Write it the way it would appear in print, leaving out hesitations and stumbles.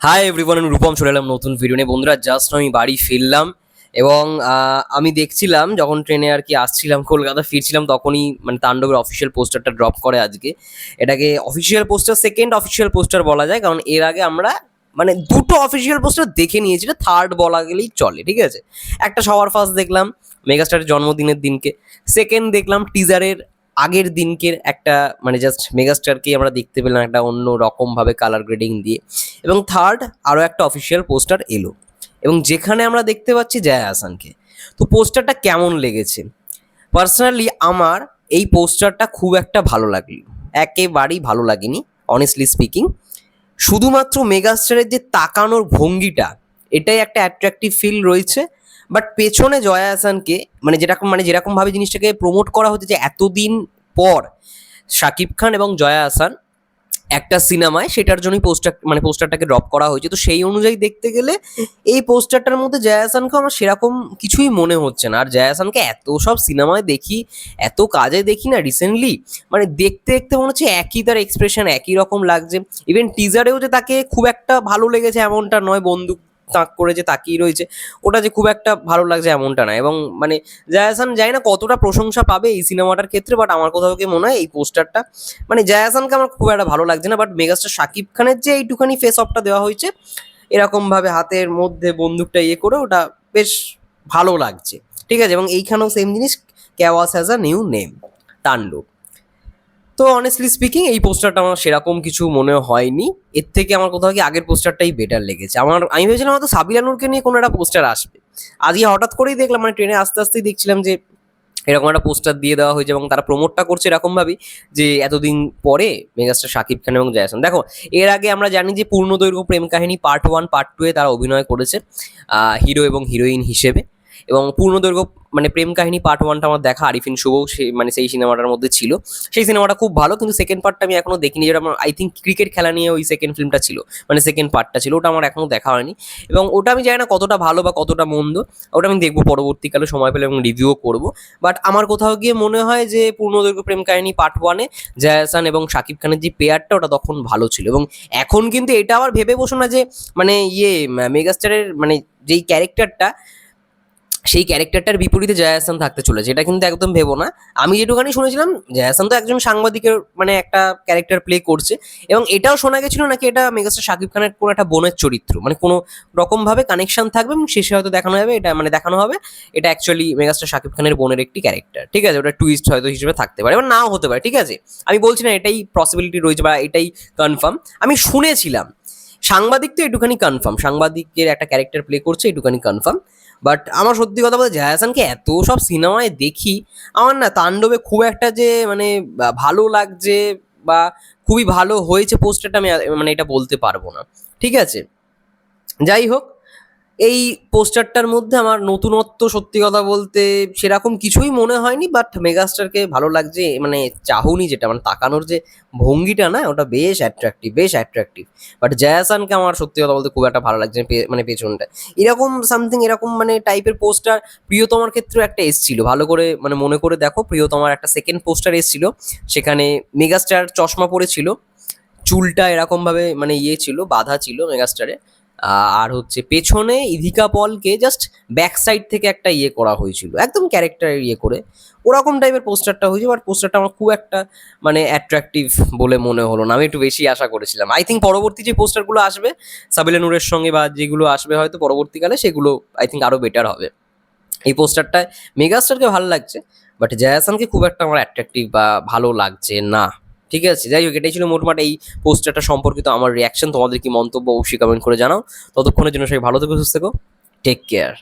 Hi everyone, আমি রূপম চলে এলাম নতুন ভিডিও নিয়ে। বন্ধুরা, জাস্ট আমি বাড়ি ফিরলাম এবং আমি দেখছিলাম যখন ট্রেনে আর কি আসছিলাম, কলকাতা ফিরছিলাম, তখনই মানে তাণ্ডবের অফিসিয়াল পোস্টারটা ড্রপ করে আজকে। এটাকে official poster, second official poster বলা যায়, কারণ এর আগে আমরা মানে দুটো অফিসিয়াল পোস্টার দেখে নিয়েছি, এটা থার্ড বলা গেলেই চলে, ঠিক আছে। একটা সবার ফার্স্ট দেখলাম মেগাস্টারের জন্মদিনের দিনকে, সেকেন্ড দেখলাম টিজারের আগের দিনকে একটা, মানে জাস্ট মেগাস্টারকে আমরা দেখতে পেলাম একটা অন্য রকমভাবে কালার গ্রেডিং দিয়ে, এবং থার্ড আরও একটা অফিসিয়াল পোস্টার এলো এবং যেখানে আমরা দেখতে পাচ্ছি জয়া আহসানকে। তো পোস্টারটা কেমন লেগেছে? পার্সোনালি আমার এই পোস্টারটা খুব একটা ভালো লাগলো, একেবারেই ভালো লাগেনি অনেস্টলি স্পিকিং। শুধুমাত্র মেগাস্টারের যে তাকানোর ভঙ্গিটা, এটাই একটা অ্যাট্রাকটিভ ফিল রয়েছে। বাট পেছনে জয়া আহসানকে যেরকম ভাবে জিনিসটাকে প্রমোট করা হচ্ছে, যে এতদিন পর শাকিব খান এবং জয়া আহসান একটা সিনেমায়, সেটার জন্যই পোস্টারটাকে ড্রপ করা হয়েছে। তো সেই অনুযায়ী দেখতে গেলে এই পোস্টারটার মধ্যে জয়া আহসানকে আমার সেরকম কিছুই মনে হচ্ছে না। আর জয়া আহসানকে এত সব সিনেমায় দেখি, এত কাজে দেখি না রিসেন্টলি, মানে দেখতে দেখতে মনে হচ্ছে একই তার এক্সপ্রেশন, একই রকম লাগছে। ইভেন টিজারেও যে তাকে খুব একটা ভালো লেগেছে এমনটা নয়, বন্দুক তাক করে যে তাকিয়ে রয়েছে ওটা যে খুব একটা ভালো লাগছে এমনটা না। এবং মানে জয়া আহসান জানি না কতটা প্রশংসা পাবে এই সিনেমাটার ক্ষেত্রে, বাট আমার কোথাও গিয়ে মনে হয় এই পোস্টারটা, মানে জয়া আহসানকে আমার খুব একটা ভালো লাগছে না। বাট মেগাস্টার শাকিব খানের যে এইটুখানি ফেস অফটা দেওয়া হয়েছে এরকম ভাবে হাতের মধ্যে বন্দুকটা ইয়ে করে, ওটা বেশ ভালো লাগছে, ঠিক আছে। এবং এইখানেও সেম জিনিস, chaos has a new name, তাণ্ডব। তো অনেস্টলি স্পিকিং এই পোস্টারটা আমার সেরকম কিছু মনে হয়নি। এর থেকে আমার কোথাও কি আগের পোস্টারটাই বেটার লেগেছে। আমি ভেবেছিলাম হয়তো সাবিলা নূরকে নিয়ে কোনো একটা পোস্টার আসবে। আজকে হঠাৎ করেই দেখলাম, মানে ট্রেনে আস্তে আস্তেই দেখছিলাম যে এরকম একটা পোস্টার দিয়ে দেওয়া হয়েছে এবং তারা প্রমোটটা করছে এরকম ভাবেই, যে এতদিন পরে মেগাস্টার শাকিব খান এবং জয়া আহসান। দেখো, এর আগে আমরা জানি যে পূর্ণদৈর্ঘ্য প্রেম কাহিনী পার্ট 1 পার্ট 2 এ তারা অভিনয় করেছে হিরো এবং হিরোইন হিসেবে। এবং পূর্ণদৈর্ঘ্য মানে প্রেম কাহিনী পার্ট 1টা আমার দেখা, আরিফিন শুভ মানে সেই সিনেমাটার মধ্যে ছিল। সেই সিনেমাটা খুব ভালো, কিন্তু সেকেন্ড পার্টটা আমি এখনো দেখিনি, যেটা আমার আই থিঙ্ক ক্রিকেট খেলা নিয়ে ওই সেকেন্ড ফিল্মটা ছিল, মানে সেকেন্ড পার্টটা ছিল, ওটা আমার এখনো দেখা হয়নি। এবং ওটা আমি জানি না কতটা ভালো বা কতটা মন্দ, ওটা আমি দেখবো পরবর্তীকালে সময় পেলে এবং রিভিউও করবো। বাট আমার কোথাও গিয়ে মনে হয় যে পূর্ণদৈর্ঘ্য প্রেম কাহিনী পার্ট 1-এ জয়া আহসান এবং শাকিব খানের যে পেয়ারটা, ওটা তখন ভালো ছিল। এবং এখন কিন্তু এটা আবার ভেবে বসো না যে মানে মেগাস্টারের মানে যেই ক্যারেক্টারটা, সেই ক্যারেক্টারটার বিপরীতে জয়া আহসান থাকতে চলেছে, এটা কিন্তু একদম ভেবো না। আমি যেটুখানি শুনেছিলাম, জয়া আহসান তো একজন সাংবাদিকের মানে একটা ক্যারেক্টার প্লে করছে, এবং এটাও শোনা গেছিল নাকি এটা মেগাস্টার শাকিব খানের কোনো একটা বোনের চরিত্র, মানে কোনো রকম ভাবে কানেকশন থাকবে এবং শেষে হয়তো দেখানো হবে এটা অ্যাকচুয়ালি মেগাস্টার শাকিব খানের বোনের একটি ক্যারেক্টার, ঠিক আছে। ওটা টুইস্ট হয়তো হিসেবে থাকতে পারে, এবার নাও হতে পারে, ঠিক আছে। আমি বলছি না এটাই পসিবিলিটি রয়েছে বা এটাই কনফার্ম, আমি শুনেছিলাম। সাংবাদিক তো একটুখানি কনফার্ম, সাংবাদিকের একটা ক্যারেক্টার প্লে করছে একটুখানি কনফার্ম। বাট আমার সত্যি কথা বলতে জয়া আহসানকে এত সব সিনেমায় দেখি, আমার না তাণ্ডবে খুব একটা যে মানে ভালো লাগছে বা খুবই ভালো হয়েছে পোস্টারটা, আমি মানে এটা বলতে পারবো না, ঠিক আছে। যাই হোক, এই পোস্টারটার মধ্যে আমার নতুনত্ব সত্যি কথা বলতে সেরকম কিছুই মনে হয়নি। বাট মেগাস্টারকে ভালো লাগছে, মানে চাহনি যেটা, মানে তাকানোর যে ভঙ্গিটা না, ওটা বেশ অ্যাট্রাকটিভ, বেশ অ্যাট্রাকটিভ। বাট জয়া আহসানকে আমার সত্যি কথা বলতে খুব একটা ভালো লাগছে মানে পেছনটা এরকম সামথিং, এরকম মানে টাইপের পোস্টার প্রিয়তমার ক্ষেত্রেও একটা এসছিল, ভালো করে মানে মনে করে দেখো, প্রিয়তমার একটা সেকেন্ড পোস্টার এসছিল, সেখানে মেগাস্টার চশমা পরেছিল, চুলটা এরকম ভাবে মানে ছিল, বাঁধা ছিল মেগাস্টারে। আর হচ্ছে পেছনে ইধিকা পলকে জাস্ট ব্যাক সাইড থেকে একটা করা হয়েছিল, একদম ক্যারেক্টার করে, ওরকম টাইপের পোস্টারটা হয়েছে। বাট পোস্টারটা আমার খুব একটা মানে অ্যাট্রাকটিভ বলে মনে হলো না, আমি একটু বেশি আশা করেছিলাম। আই থিঙ্ক পরবর্তী যে পোস্টারগুলো আসবে সাবিলা নূরের সঙ্গে, বা যেগুলো আসবে হয়তো পরবর্তীকালে, সেগুলো আই থিঙ্ক আরও বেটার হবে। এই পোস্টারটায় মেগাস্টারকে ভালো লাগছে, বাট জয়া আহসানকে খুব একটা আমার অ্যাট্রাকটিভ বা ভালো লাগছে না, ঠিক আছে। যাই হোক, এটাই ছিল মোটমাট এই পোস্টারটা সম্পর্কিত আমার রিয়াকশন। তোমাদের কি মন্তব্য অবশ্যই কমেন্ট করে জানাও। ততক্ষণের জন্য সবাই ভালো থেকো, সুস্থ থেকো, টেক কেয়ার।